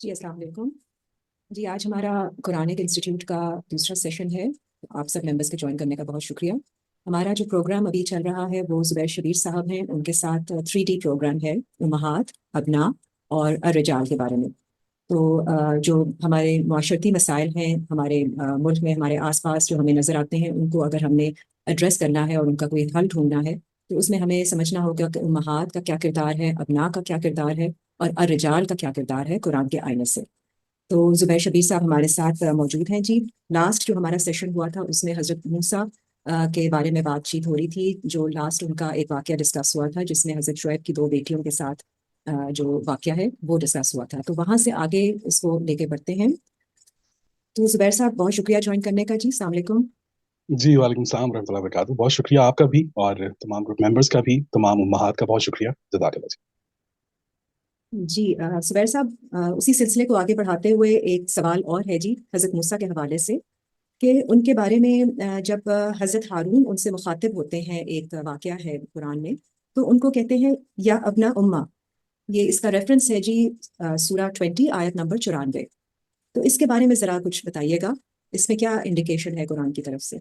جی السلام علیکم جی، آج ہمارا قرآنک انسٹیٹیوٹ کا دوسرا سیشن ہے. آپ سب ممبرس کے جوائن کرنے کا بہت شکریہ. ہمارا جو پروگرام ابھی چل رہا ہے وہ زبیر شبیر صاحب ہیں، ان کے ساتھ 3D پروگرام ہے امہات، ابنا اور الرجال کے بارے میں. تو جو ہمارے معاشرتی مسائل ہیں ہمارے ملک میں، ہمارے آس پاس جو ہمیں نظر آتے ہیں، ان کو اگر ہم نے ایڈریس کرنا ہے اور ان کا کوئی حل ڈھونڈنا ہے تو اس میں ہمیں سمجھنا ہوگا کہ امہات کا کیا کردار ہے، ابنا کا کیا کردار ہے اور الرجال کا کیا کردار ہے قرآن کے آئینے سے. تو زبیر شبیر صاحب ہمارے ساتھ موجود ہیں. جی لاسٹ جو ہمارا سیشن ہوا تھا اس میں حضرت موسیٰ کے بارے میں بات چیت ہو رہی تھی. جو لاسٹ ان کا ایک واقعہ ڈسکس ہوا تھا جس میں حضرت شعیب کی 2 بیٹیوں کے ساتھ جو واقعہ ہے وہ ڈسکس ہوا تھا. تو وہاں سے آگے اس کو لے کے بڑھتے ہیں. تو زبیر صاحب بہت شکریہ جوائن کرنے کا. جی السلام علیکم. جی وعلیکم السلام ورحمۃ اللہ وبرکاتہ. بہت شکریہ آپ کا بھی اور تمام گروپ ممبرس کا بھی، تمام امہات کا بہت شکریہ. جزاک اللہ. جی زبیر صاحب اسی سلسلے کو آگے بڑھاتے ہوئے ایک سوال اور ہے جی حضرت موسیٰ کے حوالے سے، کہ ان کے بارے میں جب حضرت ہارون ان سے مخاطب ہوتے ہیں، ایک واقعہ ہے قرآن میں، تو ان کو کہتے ہیں یا ابنا امہ. یہ اس کا ریفرنس ہے جی سورہ 20 آیت نمبر 94. تو اس کے بارے میں ذرا کچھ بتائیے گا، اس میں کیا انڈیکیشن ہے قرآن کی طرف سے؟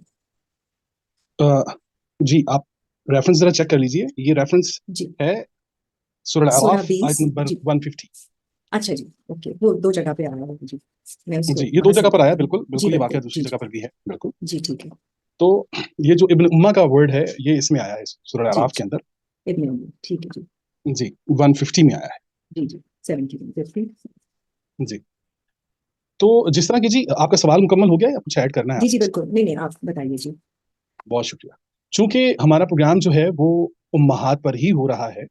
جی آپ ریفرنس ذرا چیک کر لیجئے. یہ ریفرنس جی ہے سورہ سورہ الاعراف 20. آیت نمبر جی 150. اچھا جی اوکے، وہ 2 جگہ پہ آیا ہے. جی میں اس کو جی یہ 2 وہاں سے جگہ پر آیا، جی بالکل یہ واقعہ بالکل. دوسری جی جگہ پر بھی ہے. بالکل. جی ٹھیک ہے. تو یہ جو ابن امہ کا ورڈ ہے یہ اس میں آیا ہے سورہ جی الاعراف کے اندر. ابن امی ٹھیک ہے. جی جی 150 میں آیا ہے. جی 70. جی تو جس طرح کہ جی آپ کا سوال مکمل ہو گیا یا کچھ ایڈ کرنا ہے جی آپ؟ بالکل، نہیں آپ بتائیے. جی بہت شکریہ. چونکہ ہمارا پروگرام جو ہے وہ امہات پر ہی ہو رہا ہے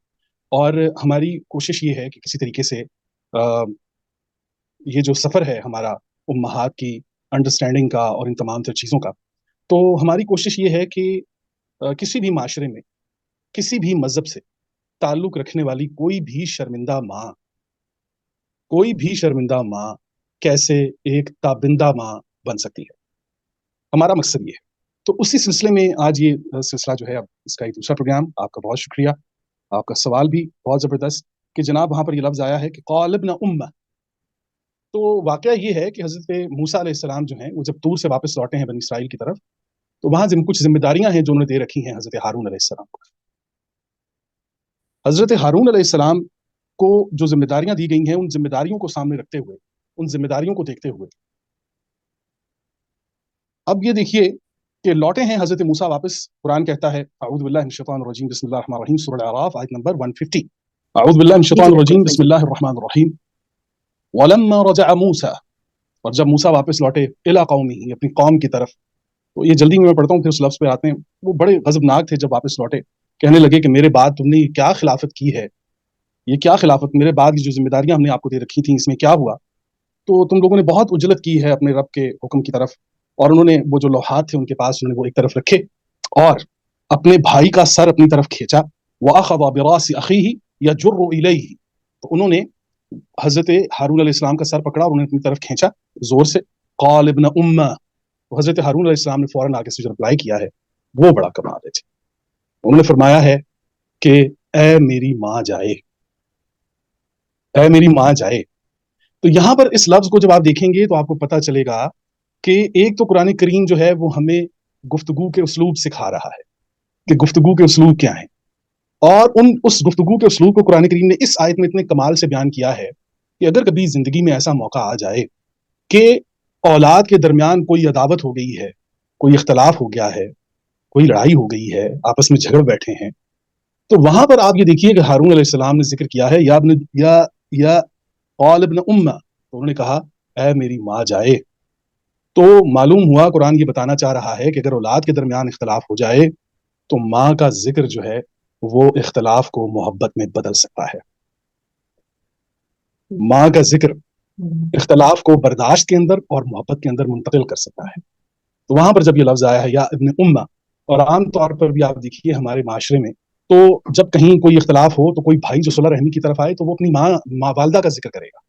اور ہماری کوشش یہ ہے کہ کسی طریقے سے یہ جو سفر ہے ہمارا امہات کی انڈرسٹینڈنگ کا اور ان تمام تر چیزوں کا، تو ہماری کوشش یہ ہے کہ کسی بھی معاشرے میں کسی بھی مذہب سے تعلق رکھنے والی کوئی بھی شرمندہ ماں کیسے ایک تابندہ ماں بن سکتی ہے. ہمارا مقصد یہ ہے. تو اسی سلسلے میں آج یہ سلسلہ جو ہے اب اس کا ایک دوسرا پروگرام. آپ کا بہت شکریہ. آپ کا سوال بھی بہت زبردست کہ جناب وہاں پر یہ لفظ آیا ہے کہ قال ابن امہ. تو واقعہ یہ ہے کہ حضرت موسیٰ علیہ السلام جو ہیں وہ جب طور سے واپس لوٹے ہیں بنی اسرائیل کی طرف، تو وہاں کچھ ذمہ داریاں ہیں جو انہوں نے دے رکھی ہیں حضرت ہارون علیہ السلام کو. حضرت ہارون علیہ السلام کو جو ذمہ داریاں دی گئی ہیں، ان ذمہ داریوں کو سامنے رکھتے ہوئے، ان ذمہ داریوں کو دیکھتے ہوئے اب یہ دیکھیے کہ لوٹے ہیں حضرت موسیٰ واپس. قرآن کہتا ہے اعوذ باللہ من الشیطان الرجیم بسم اللہ الرحمن الرحیم، سورہ الاعراف آیت نمبر 150. اعوذ باللہ من الشیطان الرجیم بسم اللہ الرحمن الرحیم. ولما رجع موسیٰ، اور جب موسیٰ واپس لوٹے الی قومہ، اپنی قوم کی طرف. تو یہ جلدی میں پڑھتا ہوں پھر اس لفظ پہ آتے ہیں. وہ بڑے غضبناک تھے جب واپس لوٹے. کہنے لگے کہ میرے بعد تم نے یہ کیا خلافت کی ہے، یہ کیا خلافت، میرے بعد کی جو ذمہ داریاں ہم نے آپ کو دے رکھی تھیں اس میں کیا ہوا. تو تم لوگوں نے بہت اجلت کی ہے اپنے رب کے حکم کی طرف. اور انہوں نے وہ جو لوحات تھے ان کے پاس، انہوں نے وہ ایک طرف رکھے اور اپنے بھائی کا سر اپنی طرف کھینچا. وَأَخَذَ بِرَأْسِ أَخِيهِ يَجُرُّ إِلَيْهِ. تو انہوں نے حضرت ہارون علیہ السلام کا سر پکڑا اور انہوں نے اپنی طرف کھینچا زور سے. قال ابن امہ. تو حضرت ہارون علیہ السلام نے فوراً آگے سے جو رپلائی کیا ہے وہ بڑا کمال ہے. انہوں نے فرمایا ہے کہ اے میری ماں جائے، اے میری ماں جائے. تو یہاں پر اس لفظ کو جب آپ دیکھیں گے تو آپ کو پتہ چلے گا کہ ایک تو قرآن کریم جو ہے وہ ہمیں گفتگو کے اسلوب سکھا رہا ہے کہ گفتگو کے اسلوب کیا ہیں، اور اس گفتگو کے اسلوب کو قرآن کریم نے اس آیت میں اتنے کمال سے بیان کیا ہے کہ اگر کبھی زندگی میں ایسا موقع آ جائے کہ اولاد کے درمیان کوئی عداوت ہو گئی ہے، کوئی اختلاف ہو گیا ہے، کوئی لڑائی ہو گئی ہے، آپس میں جھگڑ بیٹھے ہیں، تو وہاں پر آپ یہ دیکھیے کہ ہارون علیہ السلام نے ذکر کیا ہے یا قال ابن امہ. تو انہوں نے کہا اے میری ماں جائے. تو معلوم ہوا قرآن یہ بتانا چاہ رہا ہے کہ اگر اولاد کے درمیان اختلاف ہو جائے تو ماں کا ذکر جو ہے وہ اختلاف کو محبت میں بدل سکتا ہے. ماں کا ذکر اختلاف کو برداشت کے اندر اور محبت کے اندر منتقل کر سکتا ہے. تو وہاں پر جب یہ لفظ آیا ہے یا ابن امہ، اور عام طور پر بھی آپ دیکھیے ہمارے معاشرے میں تو جب کہیں کوئی اختلاف ہو تو کوئی بھائی جو صلح رحمی کی طرف آئے تو وہ اپنی ماں والدہ کا ذکر کرے گا،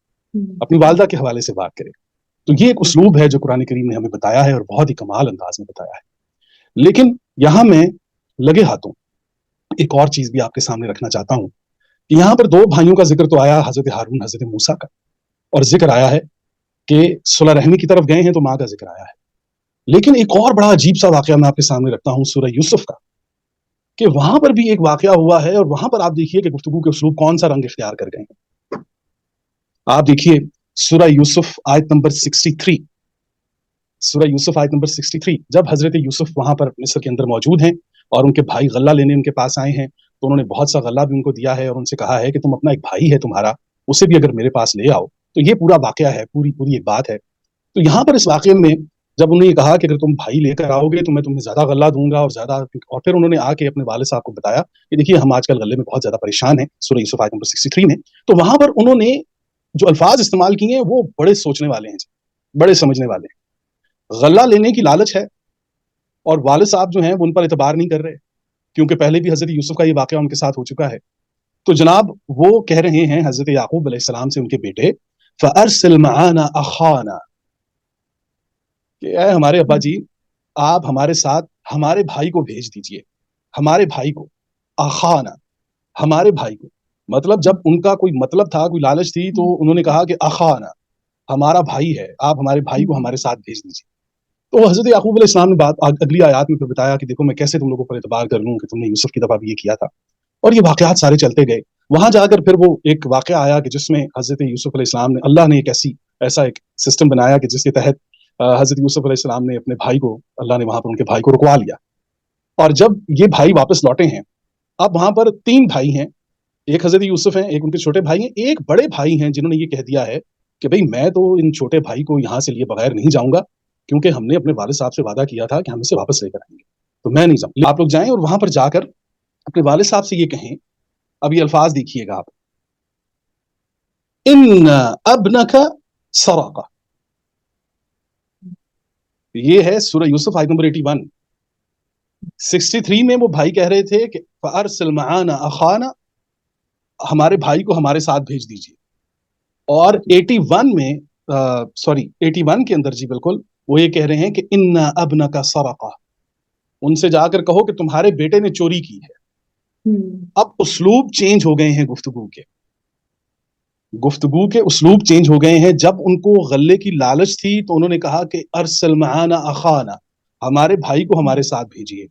اپنی والدہ کے حوالے سے بات کرے گا. تو یہ ایک اسلوب ہے جو قرآن کریم نے ہمیں بتایا ہے اور بہت ہی کمال انداز میں بتایا ہے. لیکن یہاں میں لگے ہاتھوں ایک اور چیز بھی آپ کے سامنے رکھنا چاہتا ہوں کہ یہاں پر 2 بھائیوں کا ذکر تو آیا، حضرت ہارون، حضرت موسیٰ کا. اور ذکر آیا ہے کہ صلح رحمی کی طرف گئے ہیں تو ماں کا ذکر آیا ہے. لیکن ایک اور بڑا عجیب سا واقعہ میں آپ کے سامنے رکھتا ہوں سورہ یوسف کا, کہ وہاں پر بھی ایک واقعہ ہوا ہے, اور وہاں پر آپ دیکھیے کہ گفتگو کے اسلوب کون سا رنگ اختیار کر گئے ہیں. آپ دیکھیے سورہ یوسف آیت نمبر 63, سورہ یوسف آیت نمبر 63, جب حضرت یوسف وہاں پر مصر کے اندر موجود ہیں اور ان کے بھائی غلہ لینے ان کے پاس آئے ہیں, تو انہوں نے بہت سا غلہ بھی ان کو دیا ہے اور ان سے کہا ہے کہ تم اپنا ایک بھائی ہے تمہارا, اسے بھی اگر میرے پاس لے آؤ. تو یہ پورا واقعہ ہے, پوری ایک بات ہے. تو یہاں پر اس واقعے میں جب انہوں نے یہ کہا کہ اگر تم بھائی لے کر آؤ گے تو میں تمہیں زیادہ غلہ دوں گا اور زیادہ, اور پھر انہوں نے آ کے اپنے والد صاحب کو بتایا کہ دیکھیے ہم آج کل غلے میں بہت زیادہ پریشان ہیں, سورہ یوسف آیت نمبر 63 میں. تو وہاں پر انہوں نے جو الفاظ استعمال کیے ہیں وہ بڑے سوچنے والے ہیں, بڑے سمجھنے والے ہیں. غلہ لینے کی لالچ ہے, اور والد صاحب جو ہیں وہ ان پر اعتبار نہیں کر رہے, کیونکہ پہلے بھی حضرت یوسف کا یہ واقعہ ان کے ساتھ ہو چکا ہے. تو جناب وہ کہہ رہے ہیں حضرت یعقوب علیہ السلام سے ان کے بیٹے فَأَرْسِلْ مَعَانَا أَخَانَا, کہ اے ہمارے ابا جی آپ ہمارے ساتھ ہمارے بھائی کو بھیج دیجئے, ہمارے بھائی کو, اخانا ہمارے بھائی کو. مطلب جب ان کا کوئی مطلب تھا, کوئی لالچ تھی, تو انہوں نے کہا کہ اخانا ہمارا بھائی ہے, آپ ہمارے بھائی کو ہمارے ساتھ بھیج دیجیے. تو حضرت یعقوب علیہ السلام نے بات اگلی آیات میں پھر بتایا کہ دیکھو میں کیسے تم لوگوں پر اعتبار کر لوں کہ تم نے یوسف کی دفعہ بھی یہ کیا تھا. اور یہ واقعات سارے چلتے گئے. وہاں جا کر پھر وہ ایک واقعہ آیا کہ جس میں حضرت یوسف علیہ السلام نے, اللہ نے ایک ایسا ایک سسٹم بنایا کہ جس کے تحت حضرت یوسف علیہ السلام نے اپنے بھائی کو, اللہ نے وہاں پر ان کے بھائی کو رکوا لیا. اور جب یہ بھائی واپس لوٹے ہیں, اب وہاں پر 3 بھائی ہیں, ایک حضرت یوسف ہیں, ایک ان کے چھوٹے بھائی ہیں, ایک بڑے بھائی ہیں جنہوں نے یہ کہہ دیا ہے کہ بھئی میں تو ان چھوٹے بھائی کو یہاں سے لیے بغیر نہیں جاؤں گا, کیونکہ ہم نے اپنے والد صاحب سے وعدہ کیا تھا کہ ہم اسے واپس لے کر آئیں گے, تو میں نہیں جاؤں. آپ لوگ جائیں اور وہاں پر جا کر اپنے والد صاحب سے یہ کہیں. اب یہ الفاظ دیکھیے گا آپ, ان ابنک سرق, یہ ہے سورہ یوسف آیت نمبر 81. 63 میں وہ بھائی کہہ رہے تھے کہ فَأَرْسِلْ مَعَانَا أَخَانَا, ہمارے بھائی کو ہمارے ساتھ بھیج دیجیے. اور 81 میں 81 کے اندر جی بالکل وہ یہ کہہ رہے ہیں کہ ان ابنک سرق, ان سے جا کر کہو کہ تمہارے بیٹے نے چوری کی ہے. اب اسلوب چینج ہو گئے ہیں, گفتگو کے اسلوب چینج ہو گئے ہیں. جب ان کو غلے کی لالچ تھی تو انہوں نے کہا کہ ارسل معانا اخانا, ہمارے بھائی کو ہمارے ساتھ بھیجیے.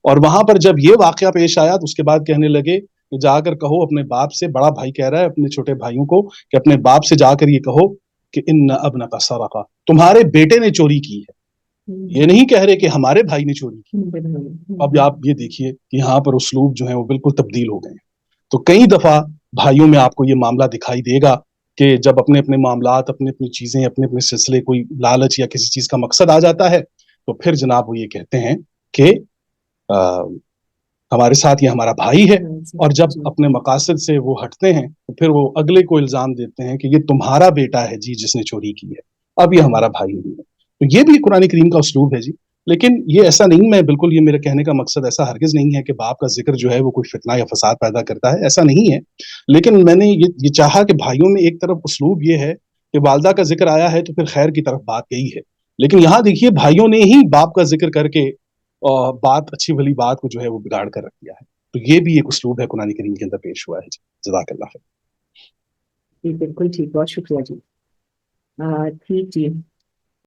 اور وہاں پر جب یہ واقعہ پیش آیا تو اس کے بعد کہنے لگے کہ جا کر کہو اپنے باپ سے, بڑا بھائی کہہ رہا ہے اپنے چھوٹے بھائیوں کو کہ اپنے باپ سے جا کر یہ کہو کہ ان ابنک سرق, تمہارے بیٹے نے چوری کی ہے. یہ نہیں کہہ رہے کہ ہمارے بھائی نے چوری کی. اب آپ یہ دیکھیے کہ یہاں پر اسلوب جو ہے وہ بالکل تبدیل ہو گئے ہیں. تو کئی دفعہ بھائیوں میں آپ کو یہ معاملہ دکھائی دے گا کہ جب اپنے اپنے معاملات, اپنی اپنی چیزیں, اپنے اپنے سلسلے, کوئی لالچ یا کسی چیز کا مقصد آ جاتا ہے, تو پھر جناب وہ یہ کہتے ہیں کہ ہمارے ساتھ یہ ہمارا بھائی ہے. اور جب اپنے مقاصد سے وہ ہٹتے ہیں تو پھر وہ اگلے کو الزام دیتے ہیں کہ یہ تمہارا بیٹا ہے جی جس نے چوری کی ہے, اب یہ ہمارا بھائی نہیں ہے. تو یہ بھی قرآن کریم کا اسلوب ہے جی. لیکن یہ ایسا نہیں, میں بالکل, یہ میرے کہنے کا مقصد ایسا ہرگز نہیں ہے کہ باپ کا ذکر جو ہے وہ کوئی فتنہ یا فساد پیدا کرتا ہے, ایسا نہیں ہے. لیکن میں نے یہ چاہا کہ بھائیوں میں ایک طرف اسلوب یہ ہے کہ والدہ کا ذکر آیا ہے تو پھر خیر کی طرف بات گئی ہے, لیکن یہاں دیکھیے بھائیوں نے ہی باپ کا ذکر کر کے بات, اچھی بھلی بات کو جو ہے وہ بگاڑ کر رکھ دیا ہے. تو یہ بھی ایک اسلوب ہے قرآن کریم کے اندر پیش ہوا ہے جی. جزاک اللہ خیر. جی بالکل ٹھیک, بہت شکریہ جی. ٹھیک جی.